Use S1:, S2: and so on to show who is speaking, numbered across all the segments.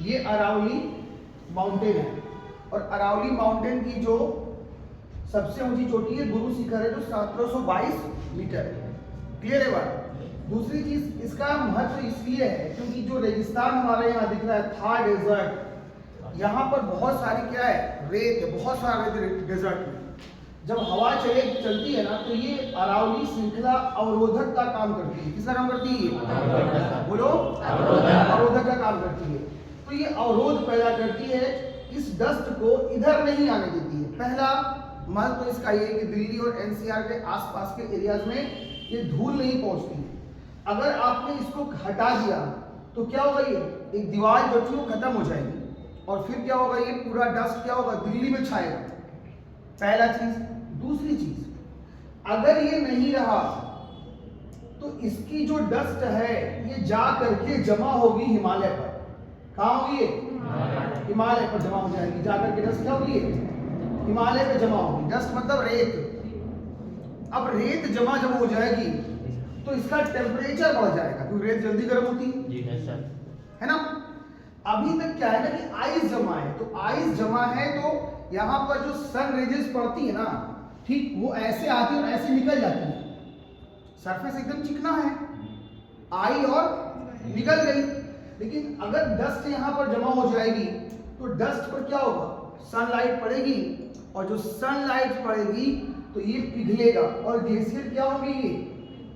S1: ये अरावली माउंटेन है और अरावली माउंटेन की जो सबसे ऊंची चोटी है गुरु शिखर है जो 1722 मीटर है। क्लियर है बात? दूसरी चीज इसका महत्व इसलिए है क्योंकि जो रेगिस्तान हमारे यहाँ दिख रहा है थार डेजर्ट, यहाँ पर बहुत सारी क्या है रेत है, बहुत सारा रेत डेजर्ट में। जब हवा चलती है ना तो ये अरावली श्रृंखला अवरोधक का काम करती है। किसका काम करती है? बोलो, अवरोधक का काम करती है। तो ये अवरोध पैदा करती है, इस डस्ट को इधर नहीं आने देती है। पहला महत्व तो इसका ये कि दिल्ली और एनसीआर के आसपास के एरियाज में ये धूल नहीं पहुंचती है। अगर आपने इसको हटा दिया तो क्या होगा, ये एक दीवार जो थी वो खत्म हो जाएगी और फिर क्या होगा, ये पूरा डस्ट क्या होगा दिल्ली में छाएगा। पहला चीज। दूसरी चीज, अगर ये नहीं रहा तो इसकी जो डस्ट है ये जा करके जमा होगी हिमालय पर। कहाँ होगी? हिमालय पर जमा हो जाएगी। जाकर के डस्ट क्या होगी? हिमालय पे जमा होगी। डस्ट मतलब रेत। अब रेत जमा जब हो जाएगी तो इसका टेम्परेचर बढ़ जाएगा क्योंकि रेत जल्दी गर्म होती है ना। अभी तक क्या है ना कि आइस जमा है, तो आइस जमा है तो यहाँ पर जो सन रेजेस पड़ती है ना, ठीक वो ऐसे आती है और ऐसे निकल जाती है। सरफेस एकदम चिकना है, आई और निकल गई। लेकिन अगर डस्ट यहाँ पर जमा हो जाएगी तो डस्ट पर क्या होगा, सनलाइट पड़ेगी और जो सनलाइट पड़ेगी तो ये पिघलेगा और ग्लेशियर क्या होगी, ये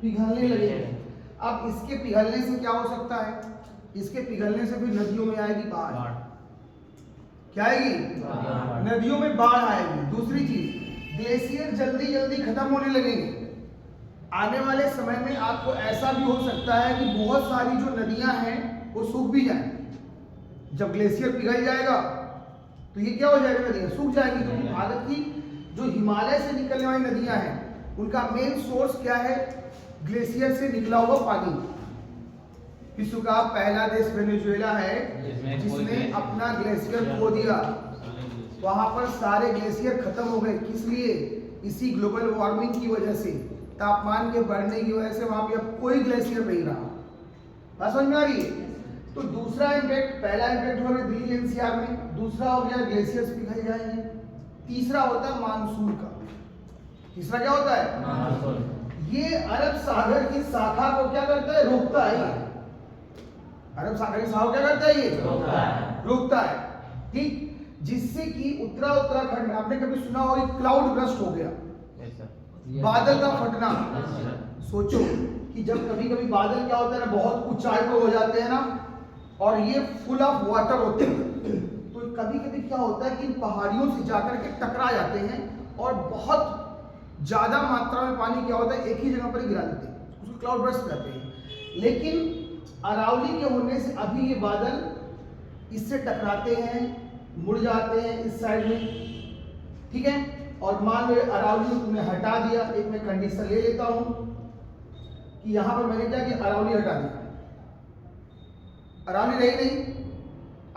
S1: पिघलने लगेगा। अब इसके पिघलने से क्या हो सकता है, इसके पिघलने से फिर नदियों में आएगी बाढ़। क्या आएगी? नदियों में बाढ़ आएगी। दूसरी चीज, ग्लेशियर जल्दी जल्दी खत्म होने लगेंगे। आने वाले समय में आपको ऐसा भी हो सकता है कि बहुत सारी जो नदियां हैं वो सूख भी जाएं। जब ग्लेशियर पिघल जाएगा तो ये क्या हो जाएगा, नदियां सूख जाएगी। क्योंकि भारत की जो हिमालय से निकलने वाली नदियां हैं उनका मेन सोर्स क्या है, ग्लेशियर से निकला हुआ पानी। विश्व का पहला देश वेनेजुएला है जिसने अपना ग्लेशियर खो दिया। वहां पर सारे ग्लेशियर खत्म हो गए। किस लिए? इसी ग्लोबल वार्मिंग की वजह से, तापमान के बढ़ने की वजह से वहां पे अब कोई ग्लेशियर नहीं रहा। बात समझ में आ रही है? तो दूसरा इम्पैक्ट, पहला इम्पैक्ट हो गया दिल्ली एनसीआर में, दूसरा हो गया ग्लेशियर्स पिघल जाएंगे, तीसरा होता है मानसून का। तीसरा क्या होता है? मानसून। ये अरब सागर की शाखा को क्या करता है, रोकता है। अरब सागर की शाखा क्या करता है, ये रोकता है। ठीक, जिससे कि उत्तराखंड में आपने कभी सुना हो क्लाउड ब्रस्ट हो गया, बादल का फटना। सोचो कि जब कभी कभी बादल क्या होता है ना, बहुत ऊंचाई पर हो जाते हैं ना और ये फुल ऑफ वाटर होते हैं, तो कभी कभी क्या होता है कि पहाड़ियों से जाकर के टकरा जाते हैं और बहुत ज्यादा मात्रा में पानी क्या होता है एक ही जगह पर ही गिरा देते हैं, उसको क्लाउड ब्रस्ट कहते हैं। लेकिन अरावली के होने से अभी ये बादल इससे टकराते हैं, मुड़ जाते हैं इस साइड में। ठीक है, और मान लो अरावली तुमने हटा दिया। एक मैं कंडीशन ले लेता हूं कि यहां पर मैंने क्या किया, अरावली हटा दिया, अरावली रही नहीं।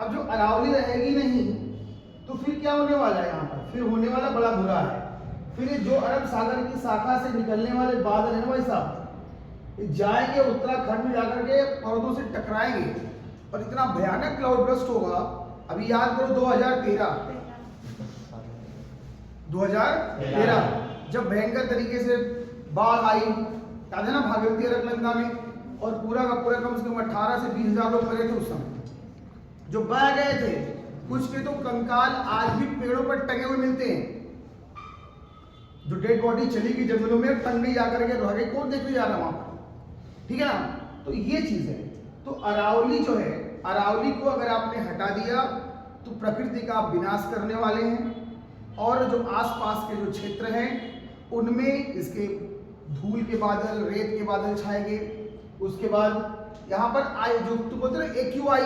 S1: अब जो अरावली रहेगी नहीं तो फिर क्या होने वाला है, यहां पर फिर होने वाला बड़ा बुरा है। फिर जो अरब सागर की शाखा से निकलने वाले बादल है ना भाई साहब, जाएंगे उत्तराखंड में जाकर के पर्वतों से टकराएंगे और इतना भयानक क्लाउड ब्रस्ट होगा। अभी याद करो 2013 जब भयंकर तरीके से बाढ़ आई, याद है ना, भागीरथी अलकनंदा में, और पूरा का पूरा कम से कम 18 से 20 हजार लोग मरे थे उस समय जो बह गए थे। कुछ के तो कंकाल आज भी पेड़ों पर टंगे हुए मिलते हैं, जो डेड बॉडी चली गई जंगलों में, टंग नहीं जाकर के रह गए, कौन देखने जा रहा है वहां पर। ठीक है ना, तो ये चीज है। तो अरावली जो है, अरावली को अगर आपने हटा दिया तो प्रकृति का आप विनाश करने वाले हैं और जो आसपास के जो क्षेत्र हैं उनमें इसके धूल के बादल, रेत के बादल छाएंगे। उसके बाद यहाँ पर आई जो तुम बोलते हो AQI,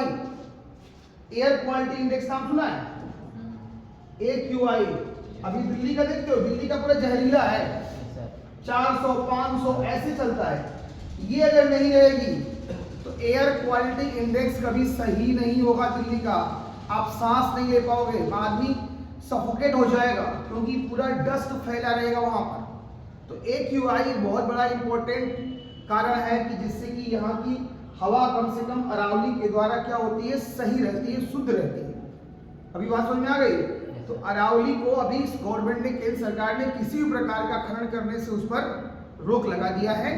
S1: एयर क्वालिटी इंडेक्स, नाम सुना है? AQI अभी दिल्ली का देखते हो, दिल्ली का पूरा जहरीला है, 400 500 ऐसे चलता है। ये अगर नहीं रहेगी तो एयर क्वालिटी इंडेक्स कभी सही नहीं होगा दिल्ली का। आप सांस नहीं ले पाओगे, आदमी सफोकेट हो जाएगा क्योंकि पूरा डस्ट फैला रहेगा वहां पर। तो AQI बहुत बड़ा इंपॉर्टेंट कारण है कि जिससे कि यहाँ की हवा कम से कम अरावली के द्वारा क्या होती है, सही रहती है, शुद्ध रहती है। अभी बात समझ में आ गई? तो अरावली को अभी गवर्नमेंट ने, केंद्र सरकार ने किसी भी प्रकार का खनन करने से उस पर रोक लगा दिया है,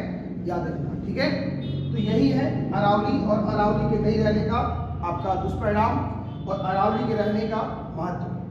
S1: याद रखना, ठीक है। तो यही है अरावली और अरावली के नहीं रहने का आपका दुष्परिणाम और अरावली के रहने का महत्व।